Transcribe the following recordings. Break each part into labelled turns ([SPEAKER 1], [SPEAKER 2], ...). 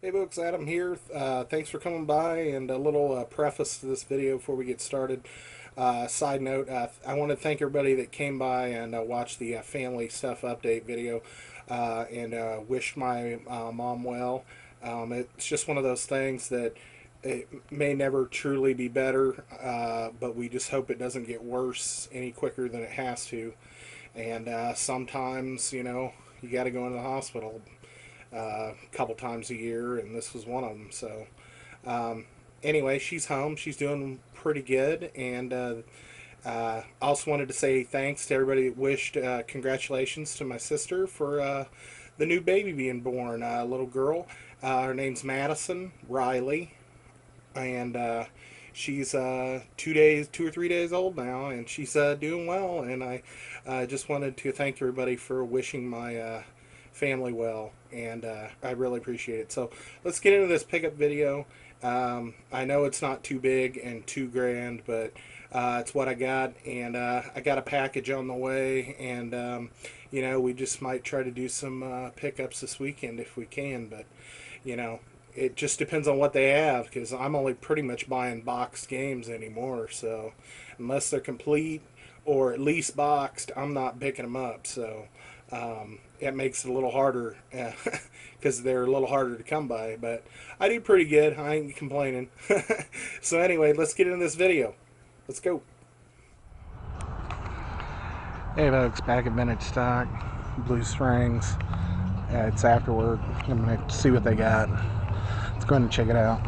[SPEAKER 1] Hey folks, Adam here. Thanks for coming by, and a little preface to this video before we get started. Side note, I want to thank everybody that came by and watched the family stuff update video and wished my mom well. It's just one of those things that it may never truly be better, but we just hope it doesn't get worse any quicker than it has to. And sometimes, you got to go into the hospital a couple times a year, and this was one of them. So, anyway, she's home. She's doing pretty good, and also wanted to say thanks to everybody that wished congratulations to my sister for the new baby being born, a little girl. Her name's Madison Riley, and she's 2 or 3 days old now, and she's doing well. And I just wanted to thank everybody for wishing my family well, and I really appreciate it. So let's get into this pickup video. I know it's not too big and too grand, but it's what I got, and I got a package on the way, and we just might try to do some pickups this weekend if we can, but it just depends on what they have, because I'm only pretty much buying boxed games anymore, so unless they're complete or at least boxed, I'm not picking them up. So it makes it a little harder because they're a little harder to come by, but I do pretty good. I ain't complaining. So anyway, let's get into this video. Let's go. Hey folks, back at Vintage Stock, Blue Springs. It's after work. I'm going to see what they got. Let's go ahead and check it out.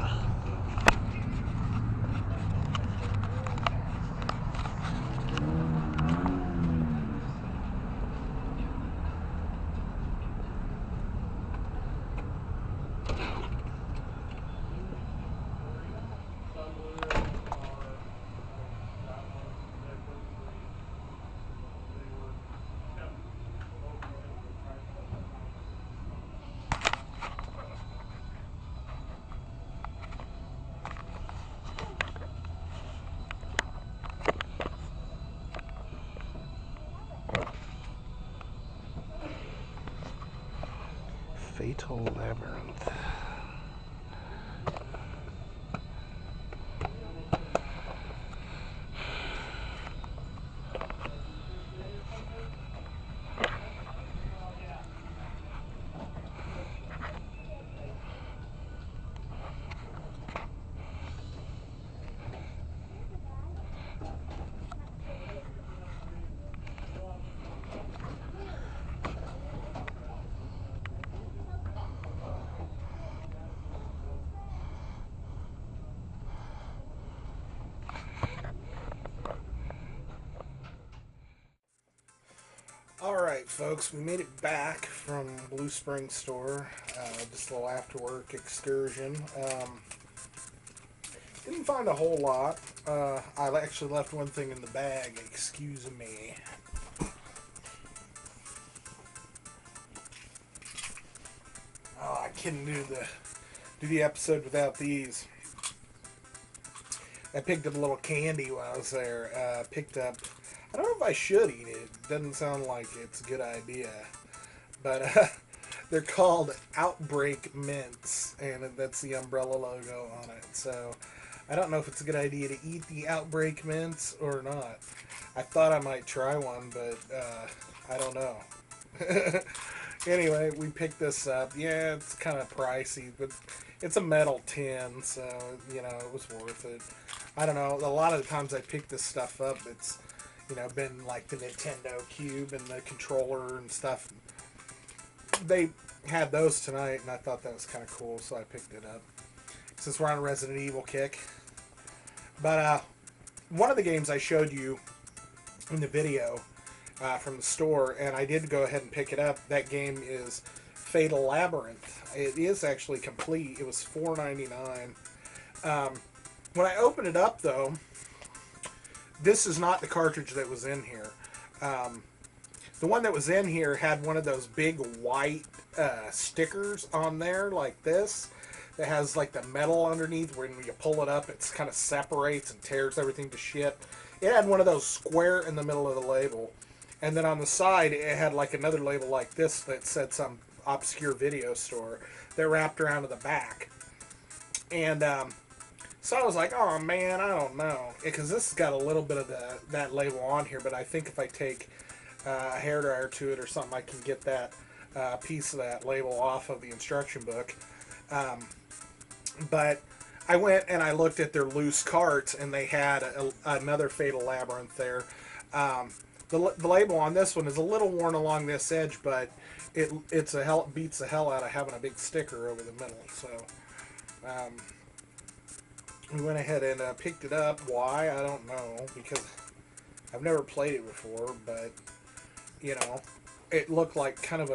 [SPEAKER 1] Fatal Labyrinth. Alright folks, we made it back from Blue Springs store, just a little after work excursion. Didn't find a whole lot. I actually left one thing in the bag, excuse me. Oh, I couldn't do the episode without these. I picked up a little candy while I was there. I don't know if I should eat it. Doesn't sound like it's a good idea. But they're called Outbreak Mints, and that's the Umbrella logo on it. So I don't know if it's a good idea to eat the Outbreak Mints or not. I thought I might try one, but I don't know. Anyway, we picked this up. Yeah, it's kind of pricey, but it's a metal tin, so, it was worth it. I don't know. A lot of the times I pick this stuff up, it's been like the Nintendo Cube and the controller and stuff. They had those tonight, and I thought that was kind of cool, so I picked it up. Since we're on a Resident Evil kick. But one of the games I showed you in the video from the store, and I did go ahead and pick it up, that game is Fatal Labyrinth. It is actually complete. It was $4.99. When I opened it up, though, this is not the cartridge that was in here. The one that was in here had one of those big white stickers on there, like this, that has like the metal underneath. When you pull it up, it kind of separates and tears everything to shit. It had one of those square in the middle of the label. And then on the side, it had like another label like this that said some obscure video store. They're wrapped around to the back. And so I was like, oh man, I don't know. Because this has got a little bit of that label on here, but I think if I take a hairdryer to it or something, I can get that piece of that label off of the instruction book. But I went and I looked at their loose carts, and they had another Fatal Labyrinth there. The label on this one is a little worn along this edge, but it beats the hell out of having a big sticker over the middle. So we went ahead and picked it up. Why? I don't know, because I've never played it before, but you know, it looked like kind of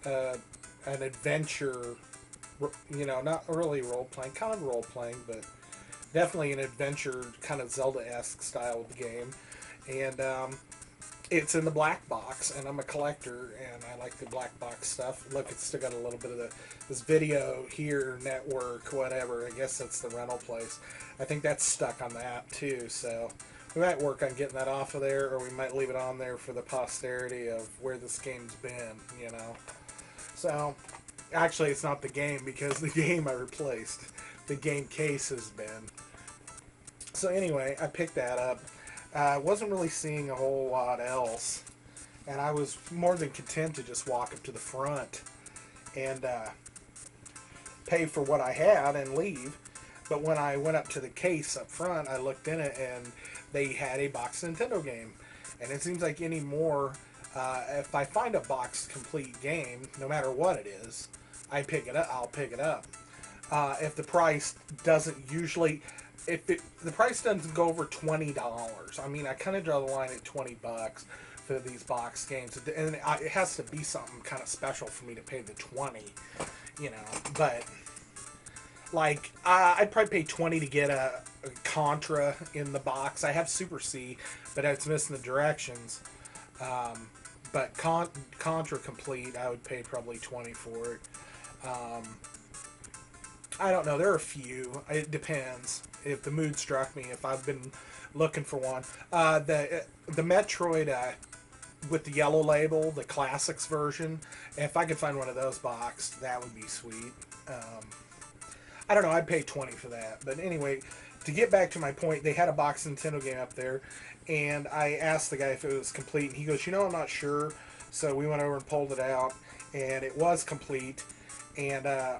[SPEAKER 1] an adventure. You know, not really role playing, kind of role playing, but definitely an adventure, kind of Zelda-esque style of the game. And it's in the black box, and I'm a collector, and I like the black box stuff. Look, it's still got a little bit of this video here, network, whatever. I guess that's the rental place. I think that's stuck on that too, so we might work on getting that off of there, or we might leave it on there for the posterity of where this game's been, you know. So actually, it's not the game, because the game I replaced. The game case has been. So anyway, I picked that up. I wasn't really seeing a whole lot else, and I was more than content to just walk up to the front and pay for what I had and leave. But when I went up to the case up front, I looked in it, and they had a box Nintendo game. And it seems like anymore, if I find a box complete game, no matter what it is, I'll pick it up. If the price doesn't usually, the price doesn't go over $20. I mean, I kind of draw the line at $20 for these box games, and it has to be something kind of special for me to pay the 20, you know. But like, I'd probably pay 20 to get a Contra in the box. I have Super C, but it's missing the directions. But Contra complete, I would pay probably 20 for it. I don't know. There are a few. It depends if the mood struck me. If I've been looking for one, the Metroid with the yellow label, the classics version. If I could find one of those boxed, that would be sweet. I don't know. I'd pay 20 for that. But anyway, to get back to my point, they had a box Nintendo game up there, and I asked the guy if it was complete, and he goes, "You know, I'm not sure." So we went over and pulled it out, and it was complete. And I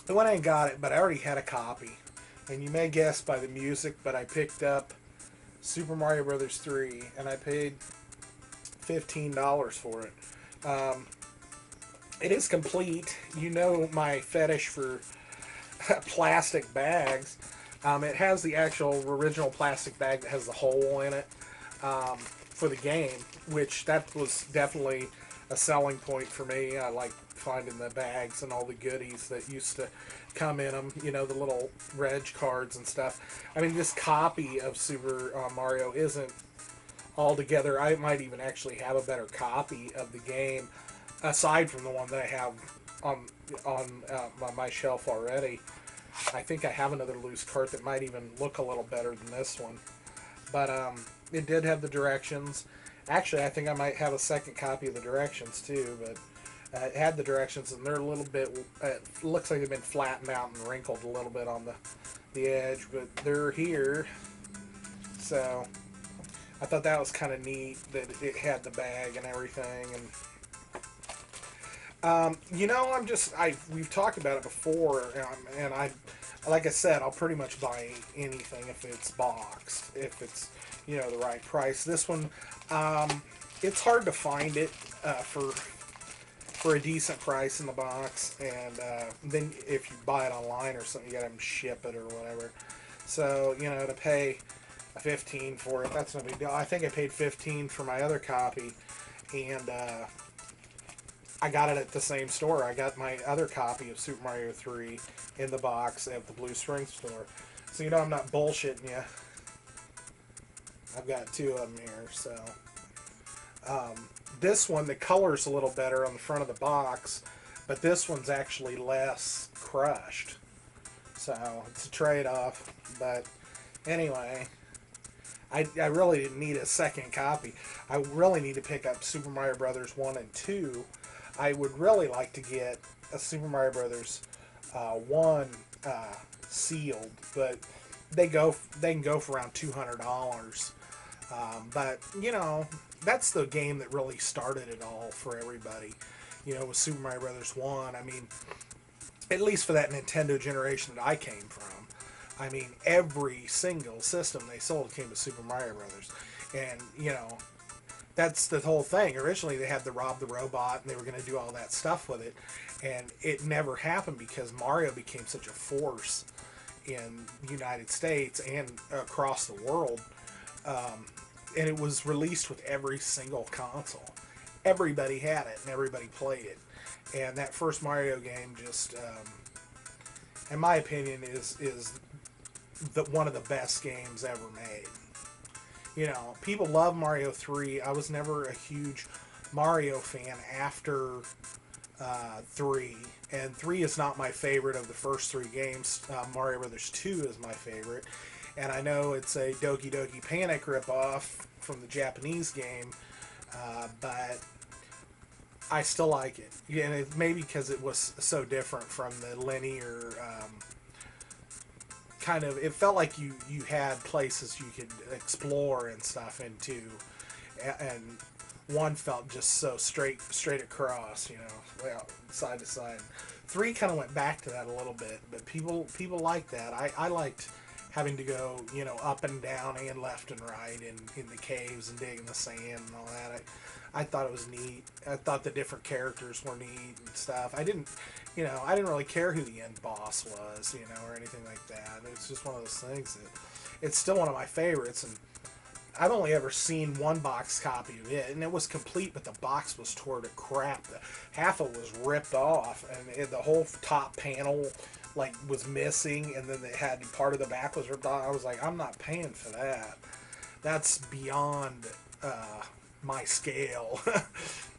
[SPEAKER 1] went and got it, but I already had a copy. And you may guess by the music, but I picked up Super Mario Bros. 3, and I paid $15 for it. It is complete. You know my fetish for plastic bags. It has the actual original plastic bag that has the hole in it for the game, which that was definitely a selling point for me. I like finding the bags and all the goodies that used to come in them, you know, the little reg cards and stuff. I mean, this copy of Super Mario isn't altogether. I might even actually have a better copy of the game, aside from the one that I have on my shelf already. I think I have another loose cart that might even look a little better than this one. But it did have the directions. Actually, I think I might have a second copy of the directions too, but it had the directions, and they're a little bit, it looks like they've been flattened out and wrinkled a little bit on the edge, but they're here. So I thought that was kind of neat that it had the bag and everything. And you know, we've talked about it before, and like I said, I'll pretty much buy anything if it's boxed, if it's, you know, the right price. This one, it's hard to find it for a decent price in the box, and then if you buy it online or something, you gotta ship it or whatever. So, you know, to pay $15 for it, that's no big deal. I think I paid $15 for my other copy, and I got it at the same store. I got my other copy of Super Mario 3 in the box at the Blue Spring store. So, you know, I'm not bullshitting you. I've got two of them here, so. This one, the color's a little better on the front of the box, but this one's actually less crushed. So, it's a trade-off. But, anyway, I really didn't need a second copy. I really need to pick up Super Mario Bros. 1 and 2. I would really like to get a Super Mario Brothers 1 sealed, but they can go for around $200. But you know, that's the game that really started it all for everybody. You know, with Super Mario Brothers 1. I mean, at least for that Nintendo generation that I came from. I mean, every single system they sold came with Super Mario Brothers, and you know, that's the whole thing. Originally, they had the Rob the Robot, and they were going to do all that stuff with it, and it never happened because Mario became such a force in the United States and across the world. And it was released with every single console. Everybody had it, and everybody played it. And that first Mario game just, in my opinion, is one of the best games ever made. You know, people love Mario 3. I was never a huge Mario fan after 3. And 3 is not my favorite of the first 3 games. Mario Brothers 2 is my favorite. And I know it's a Doki Doki Panic ripoff from the Japanese game, but I still like it. Yeah, and it maybe because it was so different from the linear kind of. It felt like you had places you could explore and stuff into, and one felt just so straight across, you know, well, side to side. 3 kind of went back to that a little bit, but people like that. I liked having to go, you know, up and down and left and right in the caves and digging the sand and all that. I thought it was neat. I thought the different characters were neat and stuff. I didn't really care who the end boss was, you know, or anything like that. It was just one of those things that it's still one of my favorites, and I've only ever seen one box copy of it, and it was complete, but the box was torn to crap. Half of it was ripped off, and the whole top panel like was missing, and then it had part of the back was ripped off. I was like, I'm not paying for that. That's beyond my scale.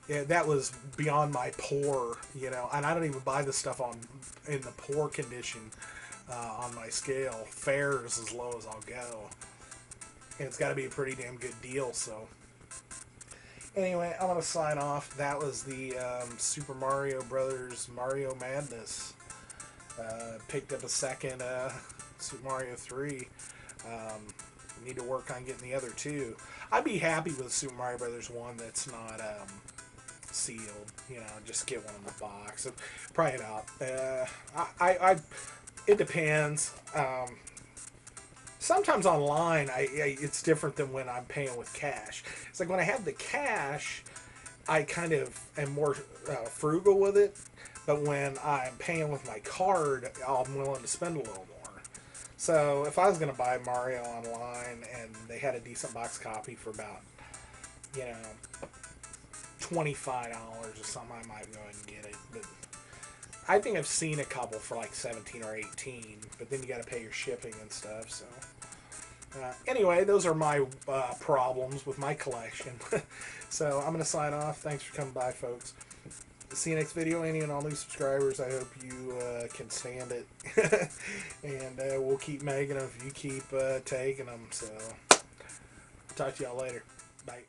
[SPEAKER 1] Yeah, that was beyond my poor, you know. And I don't even buy the stuff in the poor condition on my scale. Fair is as low as I'll go, and it's got to be a pretty damn good deal. So anyway, I'm gonna sign off. That was the Super Mario Brothers Mario Madness. Picked up a second Super Mario 3. Need to work on getting the other 2. I'd be happy with Super Mario Brothers 1 that's not sealed. You know, just get one in the box. Probably not. It depends. Sometimes online, it's different than when I'm paying with cash. It's like when I have the cash, I kind of am more frugal with it. But when I'm paying with my card, I'm willing to spend a little more. So if I was going to buy Mario online and they had a decent box copy for about, you know, $25 or something, I might go ahead and get it. But I think I've seen a couple for like 17 or 18, but then you got to pay your shipping and stuff. So anyway, those are my problems with my collection. So I'm going to sign off. Thanks for coming by, folks. See you next video. Any and all new subscribers, I hope you can stand it. And we'll keep making them if you keep taking them. So talk to y'all later. Bye.